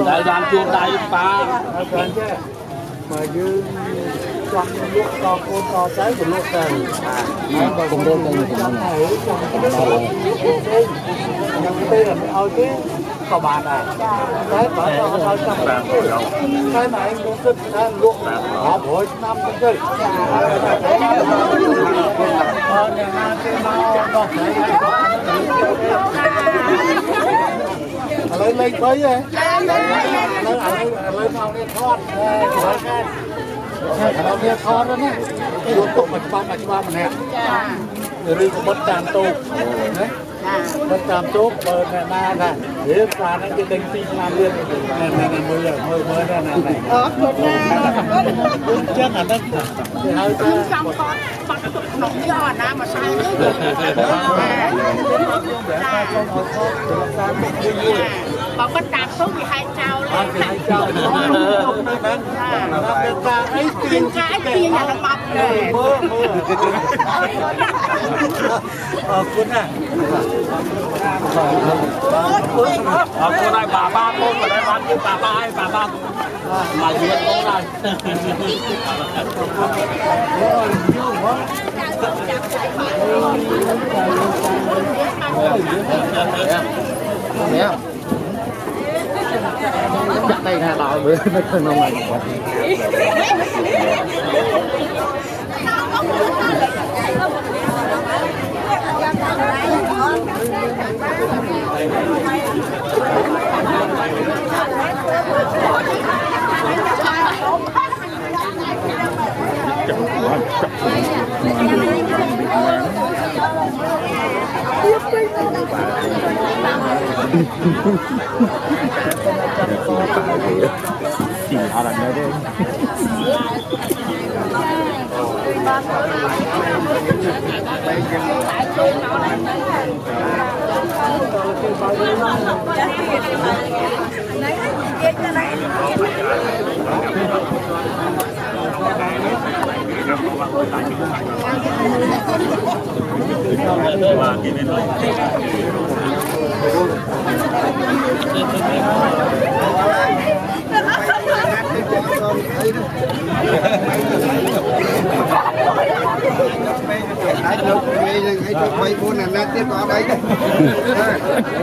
đại đoàn chuông đại ba mà như trong lúc con cái của lúc này cùng đôi chân cùng đôi này trong cái nhưng cái là ơi cái cò bàn này cái bảo cho thôi cái này anh cũng thích cái luộc họ mỗi năm cũng chơi lên lên tới vậy lên mau đi thoátเราเรียกคอร์แล้วเนี่ยที่รถตกปัจจุบันมันเนี่ยหรือบัดจามโต๊ะนะบัดจามโต๊ะเปิดเนี่ยนาน่ะเดี๋ยวปลานั่นจะดึงตีน้ำเลื่อนในมือนั่นไหนอ๋อหมดแล้วเจ้าหน้าที่เขาจะจำคอร์ปักตุกหนองยอดนะมาใช้บอกว่าตามซุปมีให้เจ้าเลยให้เจ้าไอ้ตีนอย่างละมัดเลยขอบคุณนะขอบคุณได้ป่าบ้าโค้งมาได้บ้านที่ป่าบ้าให้ป่าบ้ามาเยือนโค้งได้เนี่ยจัดได้แค่เราเลยไม่เคยมาใหม่ก่อนสิ่งอะไรไม่ได้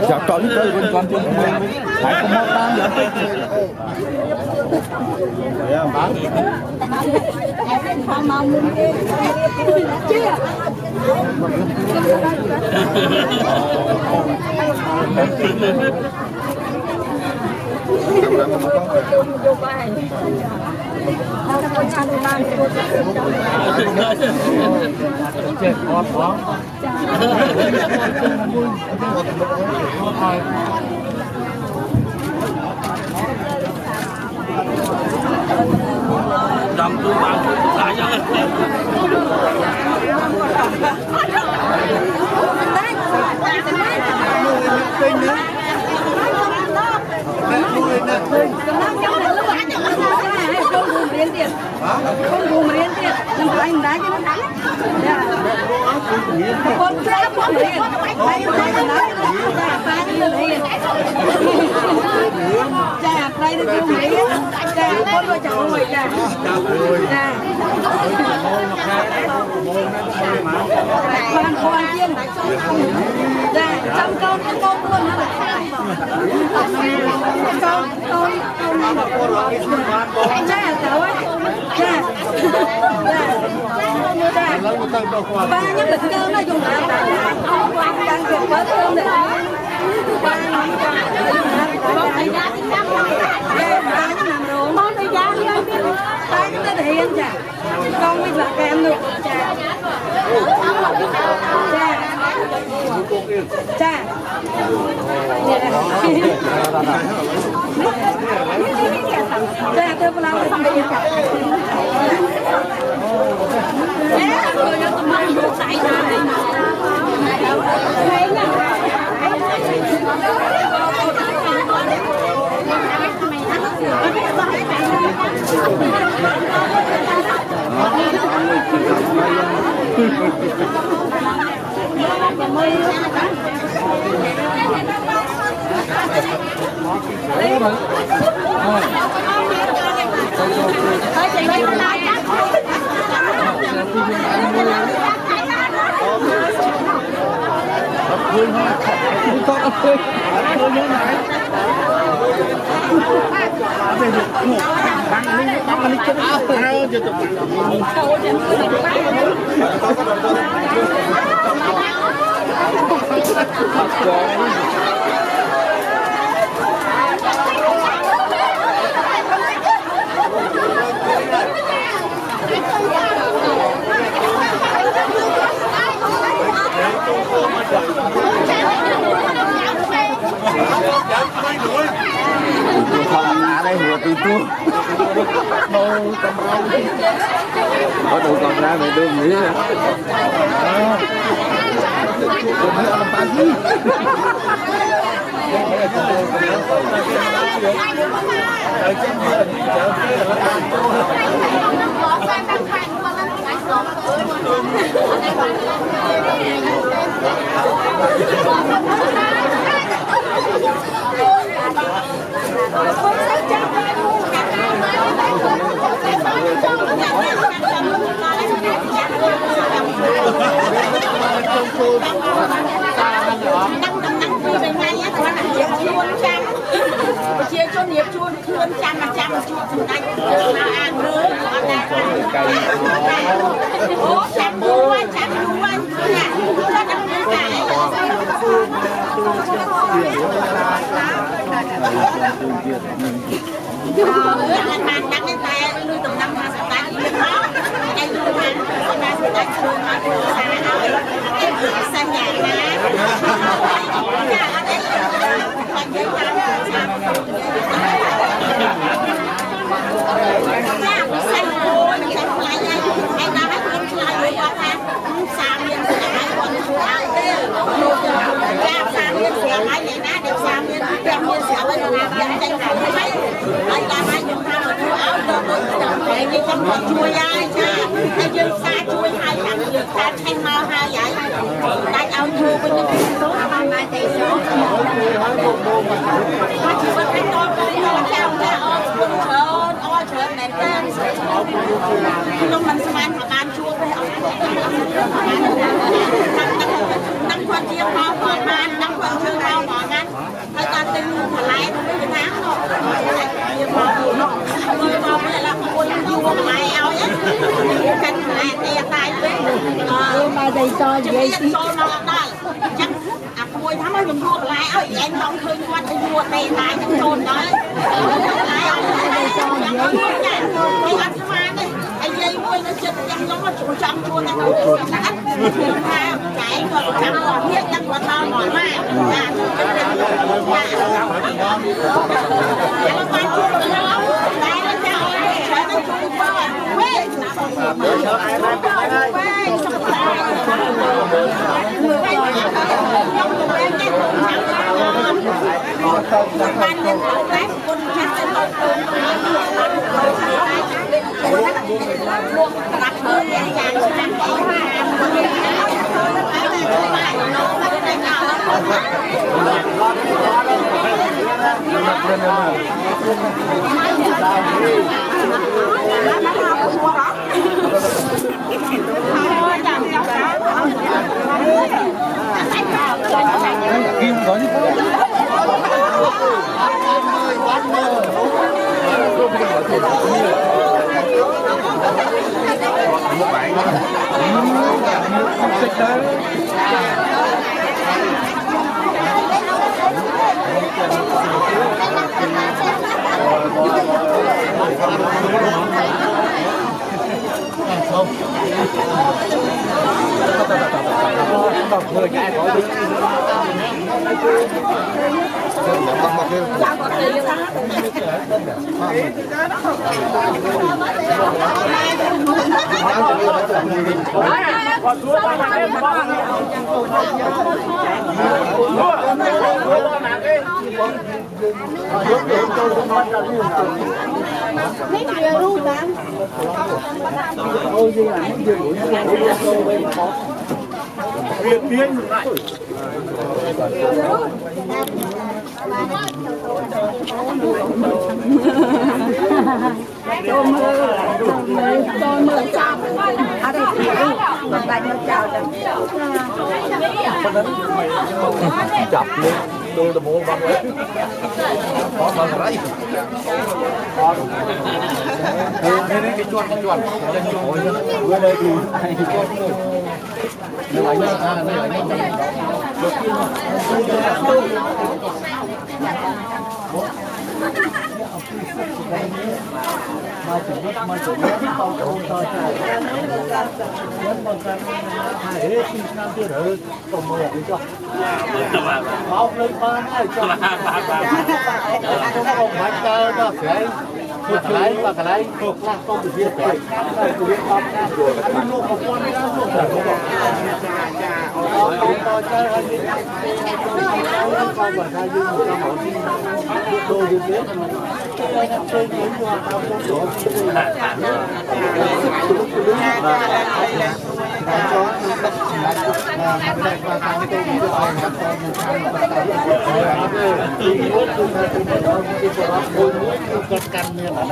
chọn chọn chơi bên con chung phải có một tam vậy chết khó khó đâm tôi bạn lại cho riêng tiền không dùng riêng tiền làm phải đá cho nó đá con sẽ không riêng phải đá cho nó phải như riêng cha phải được dùng riêng cha con coi cháu rồi cha cha con chiên cha trong con luôn hả con cha cháu ấy cha ba những bệnh cơ nó dùng làm đang việc bớt cơm để ba những làm đồ món đi giá ba những cái hiện chả con biết là kèm được chả cha cha tôi làm cái gì tôi nó tụi mình được tại có đủ còn ra về đường nữa chia cho nghiệp chuôn trăm chuôn đánh ăn nữa trăm đuôi đăng cái tay nuôi tầm năm mà tay nó cái nuôi tay xa nhà chui ai cha ai dân xa chui hai thằng được ta thanh mau hai vậy đánh ao thua với những cái số hai mai tỷ số mà chỉ có cái con trao ra ô trời mẹ tên lúc mình xem anh thằng ăn chua với ông năm con chia bao còn ăn năm con chưa bao còn ăn người ta tin thằng lái không biết tháng đâu người bao với là con vua mày ao á canh lại tè tay với mà đây cho vậy thì cho nó đây chắc mùi thắm ơi dùng vua lại ơi em không khơi quan thì vua tè tay trong trồn đó lại ao đây cho vậy thì anh mà đây anh dây môi nó chật chẳng giống nó chủ trong chua này đã chạy còn chẳng còn biết chẳng còn to mỏi mà Kim có người cái có đi Việc biến lại. chọc lên tôi là mua bằng đấy có bằng đấy đây cái chuột vừa đây thì nó lại cái thuộc là không được biết cáiลูกของคนไม่ได้ลูกแต่ผมบอกต่อใจอันนี้ความหวังอายุของเราที่ดูดีเยอะมันเคยเห็นว่าเราต้องสอนกันเนี่ยน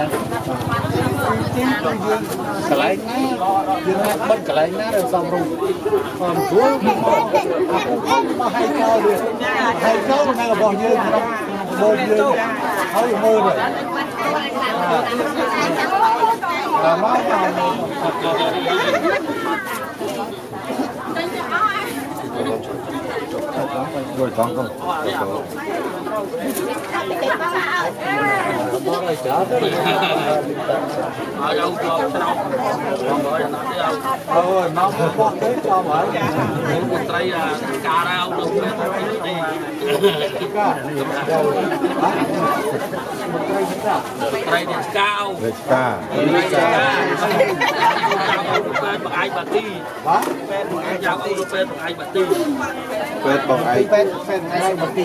ะcái lấy dương hát bất cái lấy nát rồi xong rồi còn thuốc mà hay cho được hay cho mà là bao nhiêu bao nhiêu thôi mơ rồi là nói rồi con không nó có cái cho mở trai cà rau đâu đi trai đi cao ca bằng ai bà ti giao ông được bên bằng ai bà ti phết bằng ai phết ngay một tí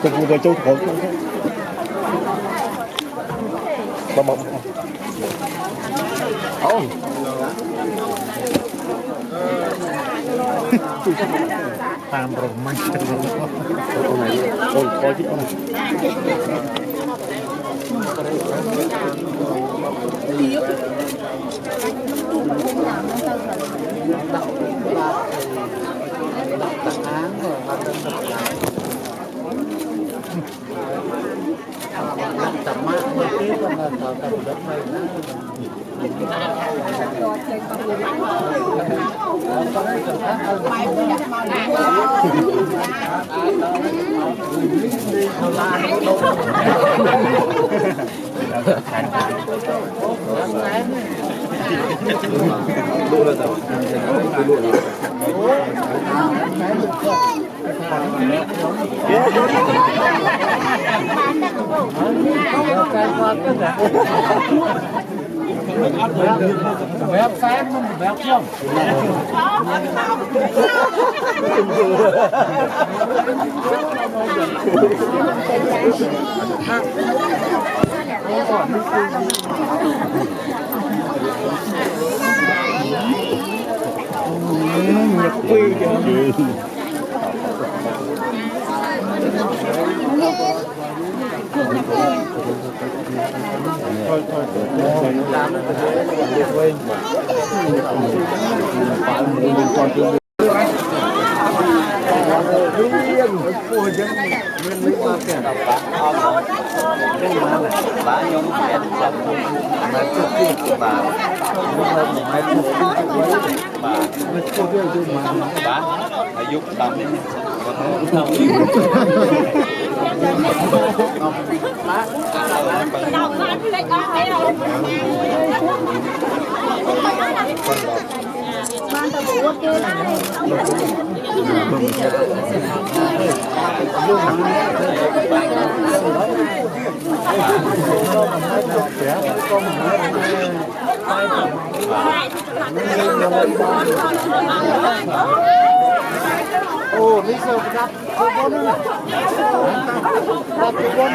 phục vụ người châu khổ bấm bấm tam rồi mai con này ôi coi chứ con แบบแฟนมันแบบช่องคุยกันดีอายุตามนี้ โอ้นี่เสิร์ฟครับทุกคนนะรับทุกคน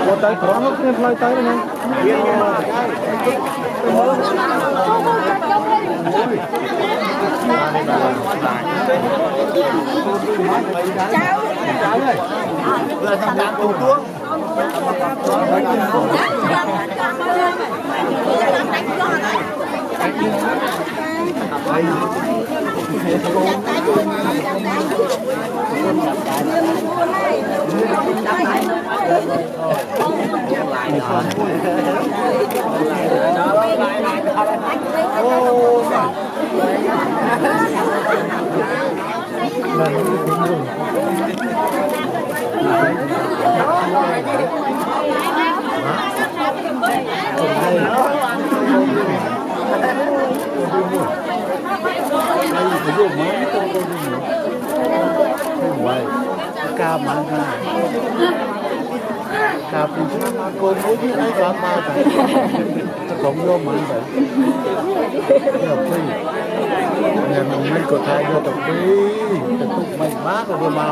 Có tay khó nó không phải tay này. Cháu ơi. Là thằng đàn tù tuông. Cao mà cao thì cô nói với ai cả mà phải cũng vô mà phải học đi nhà mình mới có thay vô tập đi tập tục mình bác rồi mà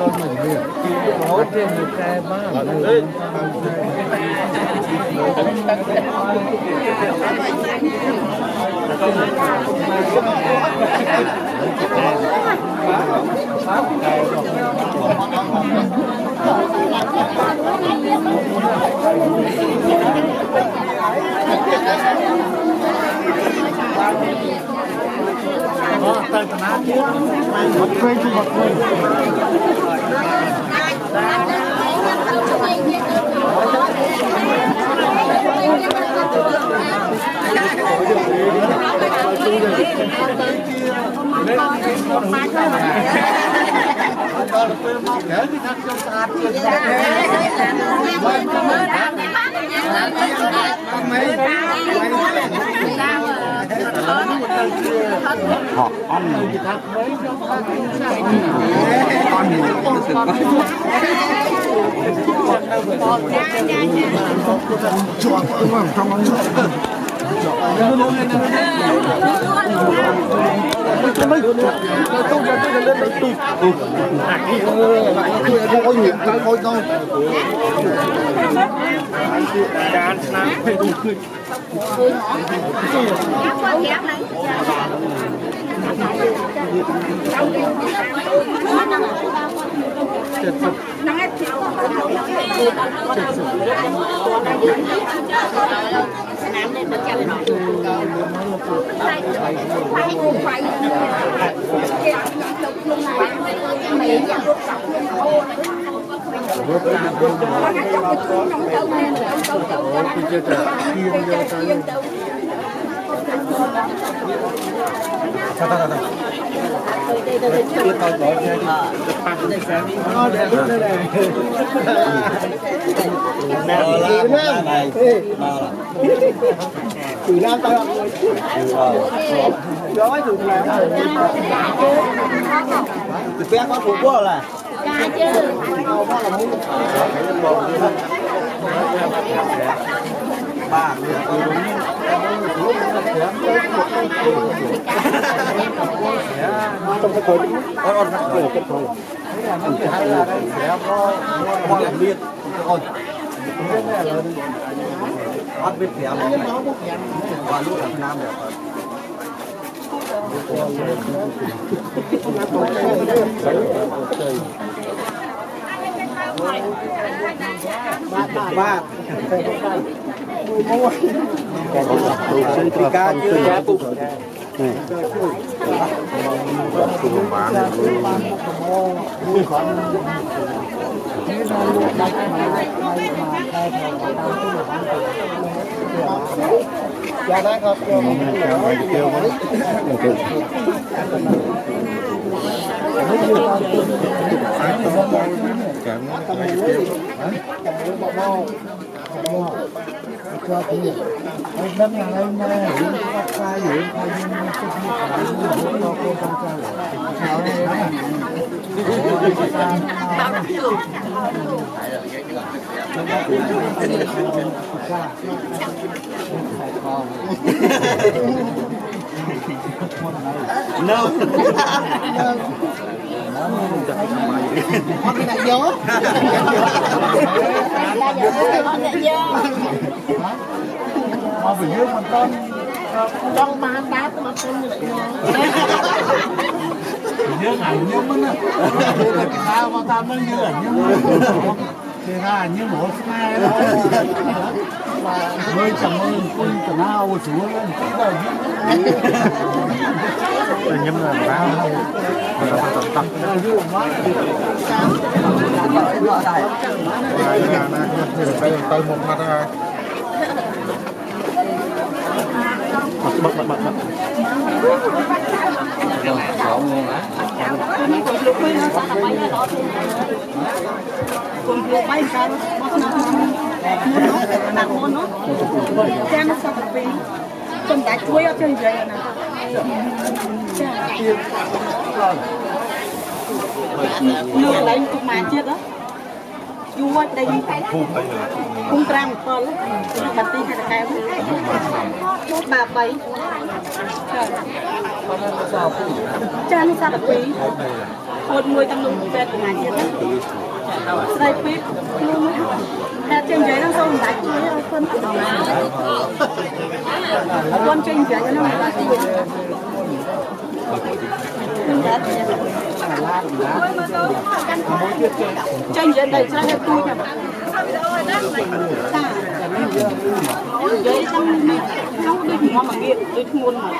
con mình việc có trên một cái má họ ăn người ta mấy con Nước lấy cũng mà chết đó. Vua đây cung trang con bật đi hay là cái bà bảy cha nó sao được quý một người tăng lương về của ngài chết đó đây quý là trên giấy nó xong đã chuối phân con trên giấy nó đã chuối tranh dưới đây ra hết tôi cả dưới trong đi mua mà kia đi mua mà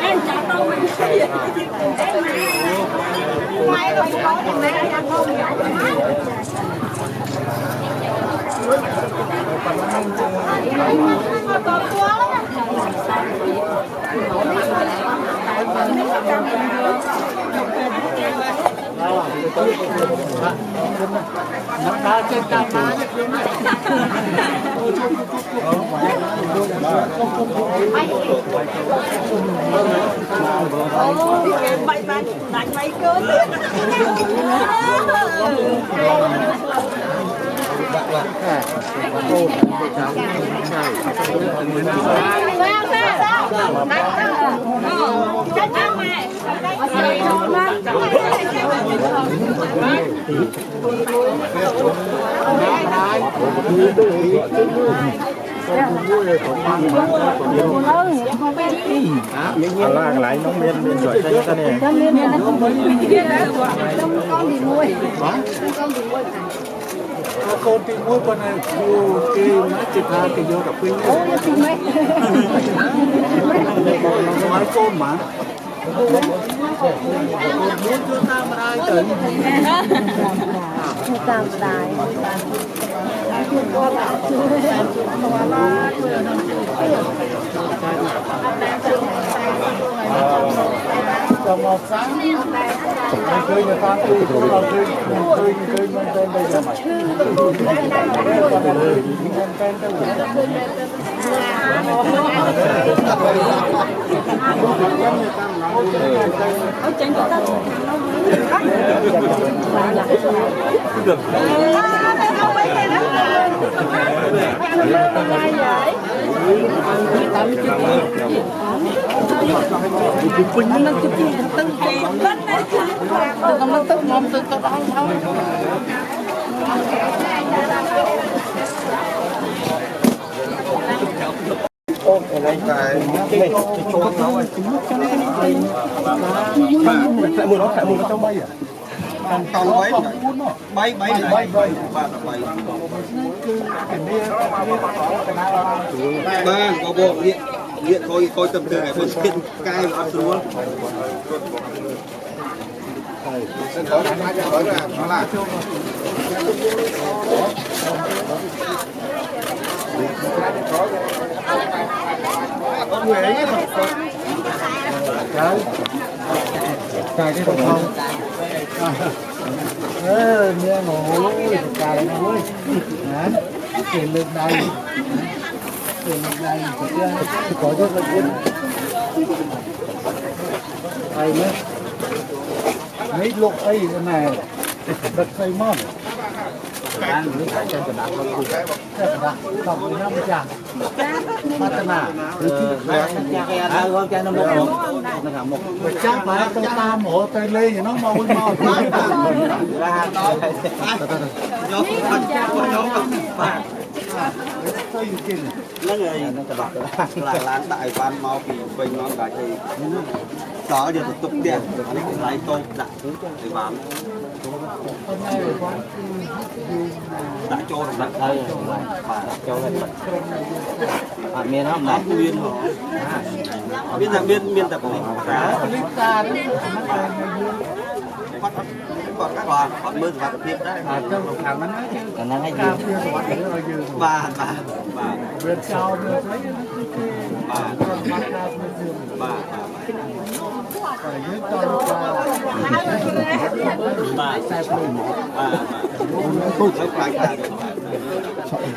em chọn đâu mà mai rồi có thằng này ăn không vậy น้ำตาเจ็บตามาเนี่ยคือไม่bay bay đánh bay cơn lại nóng miên miên giỏi xanh ta nè con tìm mua con này cái má chụp hai cái vô gặp quên nói con mà muốn cho ta mà ai tớiตามตาย trong một sáng mình chơi người ta chơi mình tên bây giờ mày bay bay bay ba có bộ điện điện coi tầm thường này phân thiên cai và áp xuống sân khấu này nó là có người ấy cái cái đồng không nghe ngủ cài ngủ tiền lương đây có cho bệnh nhân thầy nhé mấy lục ấy này đặt xây món ăn những cái chân đạp không cùng đọc với năm chàng phát na một chắc mà tôi ta mổ tay lê thì nó mau mau nó người là đại ban mau thì bình nó cả thì đó giờ tục tiền lấy tôi đặt để bán đã cho đặt đây và cho lên miền không này miền họ biết rằng miền tập này cá còn các bạn còn mưa và tiếp đấy trong một tháng nó nói chứ nó hay cao kia của bạn nó dư và bên sau nó thấy và phải nhớ cho và sai phôi một không phải là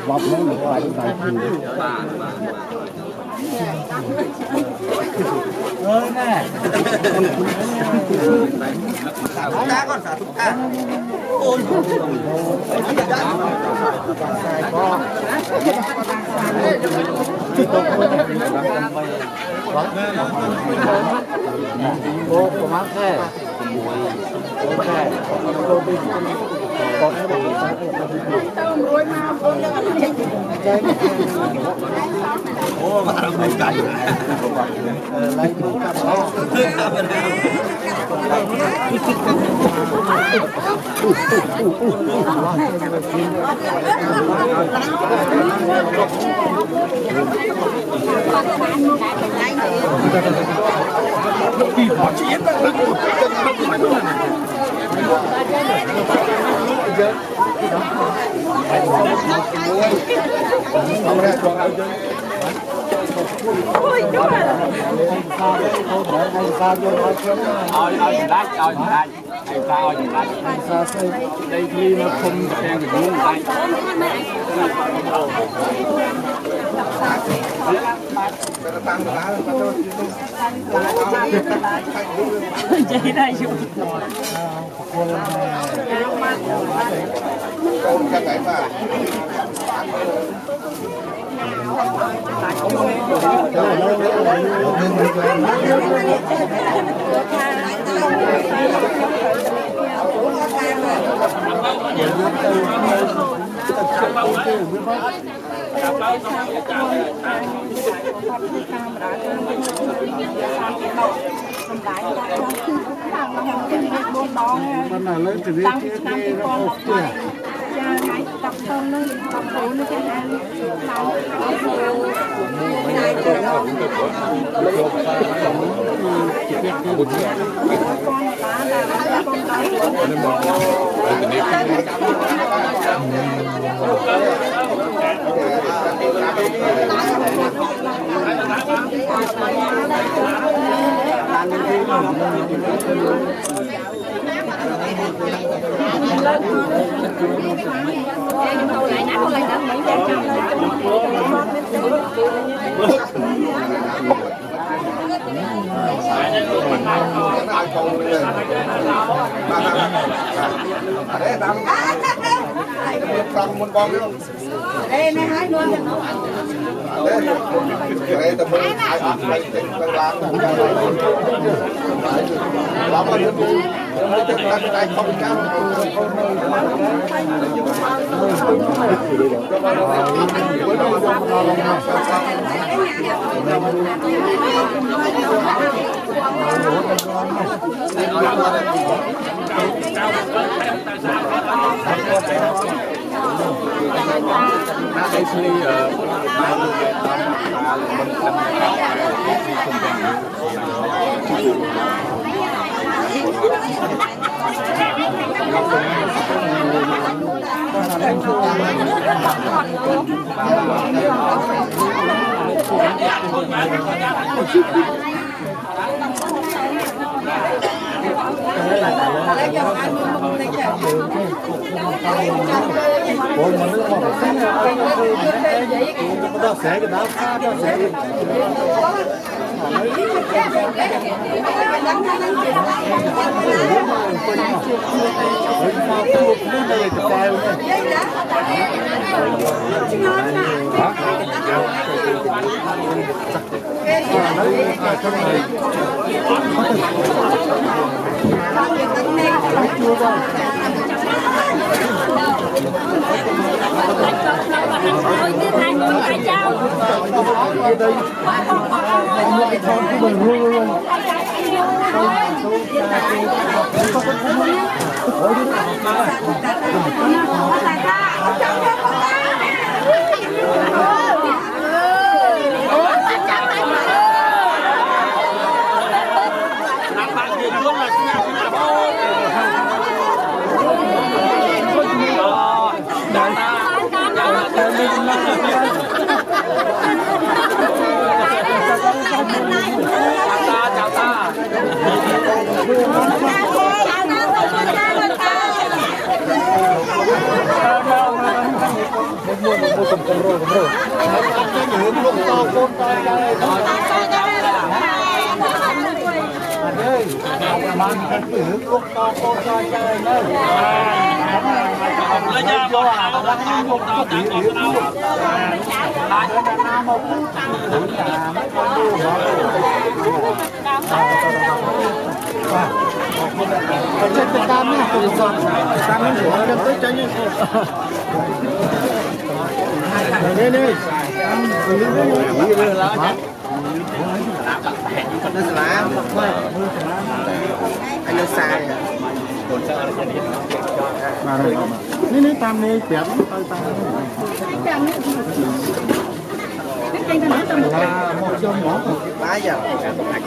bọc nó là phải phải nè cá con xả thục cá ôi cô có mắc thế ok cô đi còn cái bụng ô mà nó không cày lấy đủ cả đó sao đây khi nó không theo được muốn lại Vậy đây chú. bên này lấy từ cái nó ốp chưa tập con nó tập phụ nó cho ăn đây này hai luôn đây tầm ai ở đây tầm làm không cao Ôi mà nước ngọt xanh nó sẽ cái đá pha nó sẽนี่ตามนี้เปลี่ยนไปตามmột trong nhỏ lá giờ mà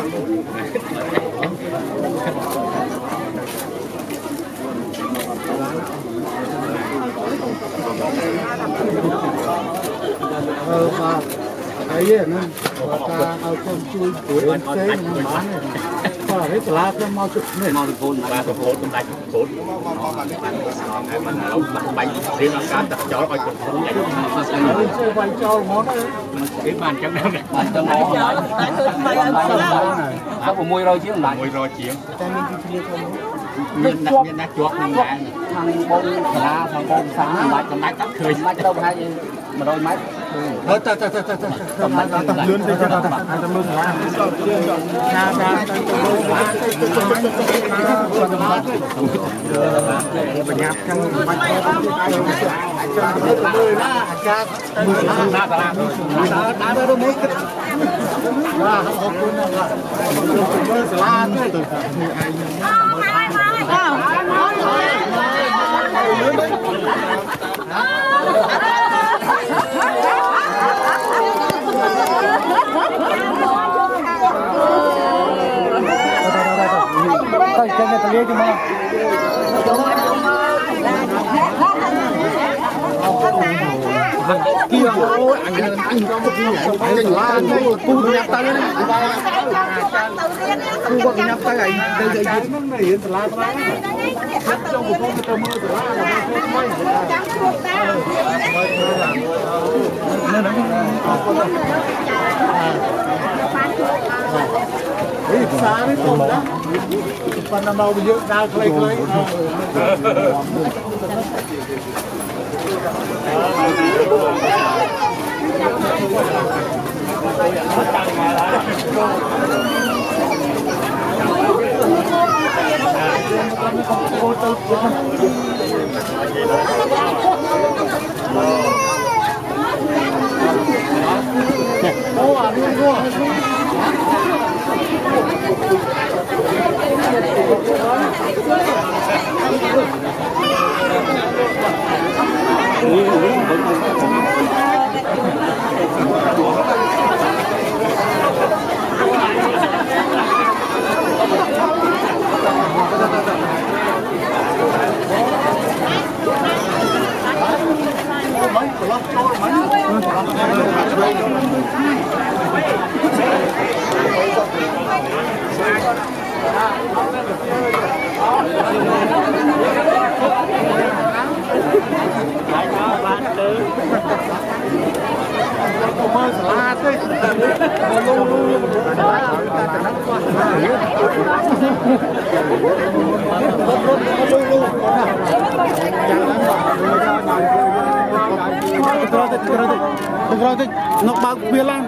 thấy nó ta ao con chui của anh chế nó bán này đấy là cái mau chụp này mau được phun ba cái phốt trong tay phốt mình nấu mình bánh riêng ăn cá đặt chó coi chụp phốt vậy chơi vai cho món đấy cái bàn trong đó bàn cho nó áo của môi rồi chứ không lại mùi rồi chiếm miền Nam chuột miền Nam thằng bông là thằng bông sáng lại cầm lái cắt cười lái đâu hay mà đôi máy ta lươn đi ta lươn lá nhạt trong Tay chân người ta liếc đi mà. Kia ôi anh có một cái nhảy anh là cu nhặt tay đấy. Cu có nhặt tay này đây đây nó hiện là trong một con tơ mơ Ih, sari pun dah. Pada mau beli dah kelai-kelai. Oh, aduh. Nó bao bia lan.